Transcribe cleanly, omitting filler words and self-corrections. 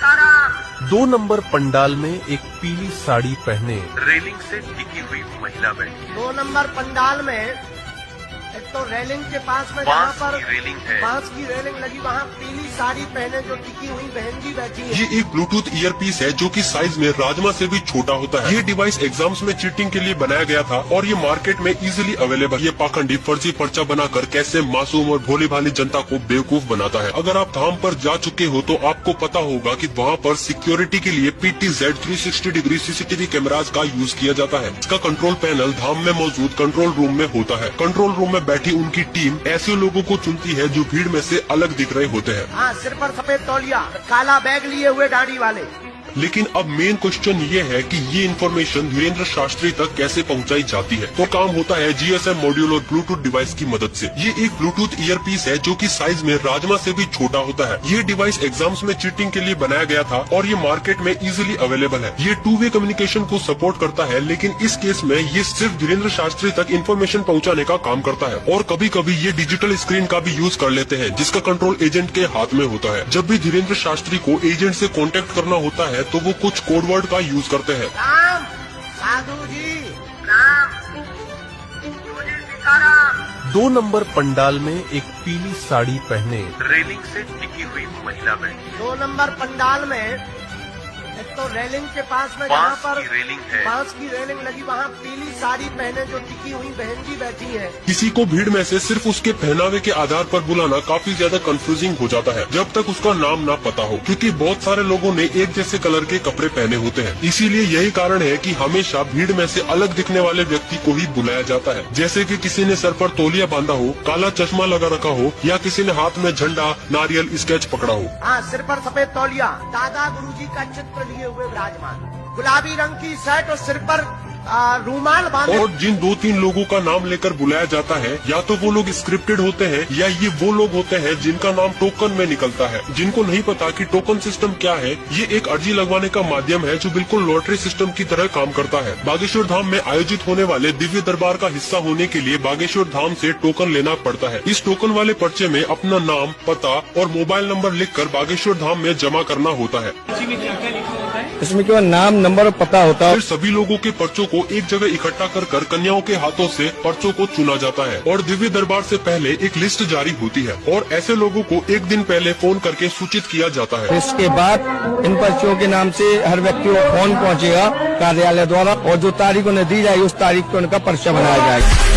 2 number pandal में एक पीली साड़ी पहने रेलिंग से टिकी हुई महिला बैठी। 2 नंबर पंडाल में एक तो रेलिंग के पास में जहाँ पर रेलिंग है, बांस की रेलिंग लगी, वहाँ पीली साड़ी पहने जो टिकी हुई बहन जी बैठी है। ये एक ब्लूटूथ ईयरपीस है जो कि साइज में राजमा से भी छोटा होता है। ये डिवाइस एग्जाम्स में चीटिंग के लिए बनाया गया था और ये मार्केट में इजीली अवेलेबल। ये पाखंडी फर्जी पर्चा बनाकर कैसे मासूम और भोली भाली जनता को बेवकूफ बनाता है। अगर आप धाम पर जा चुके हो तो आपको पता होगा कि वहाँ पर सिक्योरिटी के लिए PTZ 360 डिग्री CCTV कैमराज का यूज किया जाता है। इसका कंट्रोल पैनल धाम में मौजूद कंट्रोल रूम में होता है। कंट्रोल रूम में बैठी उनकी टीम ऐसे लोगों को चुनती है जो भीड़ में से अलग दिख रहे होते हैं। हाँ, सिर पर सफेद तौलिया, काला बैग लिए हुए दाढ़ी वाले। लेकिन अब मेन क्वेश्चन ये है कि ये इन्फॉर्मेशन धीरेन्द्र शास्त्री तक कैसे पहुंचाई जाती है। तो काम होता है GSM मॉड्यूल और ब्लूटूथ डिवाइस की मदद से। ये एक ब्लूटूथ ईयरपीस है जो कि साइज में राजमा से भी छोटा होता है। ये डिवाइस एग्जाम्स में चीटिंग के लिए बनाया गया था और ये मार्केट में इजीली अवेलेबल है। ये 2 वे कम्युनिकेशन को सपोर्ट करता है, लेकिन इस केस में ये सिर्फ धीरेन्द्र शास्त्री तक इन्फॉर्मेशन पहुँचाने का काम करता है। और कभी कभी ये डिजिटल स्क्रीन का भी यूज कर लेते हैं जिसका कंट्रोल एजेंट के हाथ में होता है। जब भी धीरेन्द्र शास्त्री को एजेंट से कॉन्टेक्ट करना होता है तो वो कुछ कोड वर्ड का यूज करते हैं। राम, साधु जी, राम, 2 नंबर पंडाल में एक पीली साड़ी पहने रेलिंग से टिकी हुई महिला बैठी। 2 नंबर पंडाल में एक तो रेलिंग के पास में जहाँ पर रेलिंग है, बांस की रेलिंग लगी, वहाँ पीली साड़ी पहने जो टिकी हुई बहन जी बैठी है। किसी को भीड़ में से सिर्फ उसके पहनावे के आधार पर बुलाना काफी ज्यादा कंफ्यूजिंग हो जाता है जब तक उसका नाम ना पता हो, क्योंकि बहुत सारे लोगों ने एक जैसे कलर के कपड़े पहने होते हैं। इसीलिए यही कारण है कि हमेशा भीड़ में से अलग दिखने वाले व्यक्ति को ही बुलाया जाता है। जैसे कि किसी ने सर पर तौलिया बांधा हो, काला चश्मा लगा रखा हो या किसी ने हाथ में झंडा, नारियल, स्केच पकड़ा हो। हाँ, सिर पर सफेद तौलिया, दादा गुरुजी का चित्र लिए हुए विराजमान, गुलाबी रंग की शर्ट और सिर पर रूमाल बांधे। और जिन 2-3 लोगों का नाम लेकर बुलाया जाता है, या तो वो लोग स्क्रिप्टेड होते हैं या ये वो लोग होते हैं जिनका नाम टोकन में निकलता है। जिनको नहीं पता कि टोकन सिस्टम क्या है, ये एक अर्जी लगवाने का माध्यम है जो बिल्कुल लॉटरी सिस्टम की तरह काम करता है। बागेश्वर धाम में आयोजित होने वाले दिव्य दरबार का हिस्सा होने के लिए बागेश्वर धाम से टोकन लेना पड़ता है। इस टोकन वाले पर्चे में अपना नाम, पता और मोबाइल नंबर लिखकर बागेश्वर धाम में जमा करना होता है। इसमें केवल नाम, नंबर और पता होता है। फिर सभी लोगों के पर्चों को एक जगह इकट्ठा कर कन्याओं के हाथों से पर्चों को चुना जाता है और दिव्य दरबार से पहले एक लिस्ट जारी होती है और ऐसे लोगों को एक दिन पहले फोन करके सूचित किया जाता है। इसके बाद इन पर्चियों के नाम से हर व्यक्ति को फोन पहुंचेगा कार्यालय द्वारा और जो तारीख उन्हें दी जाएगी उस तारीख को उनका पर्चा बनाया जाएगा।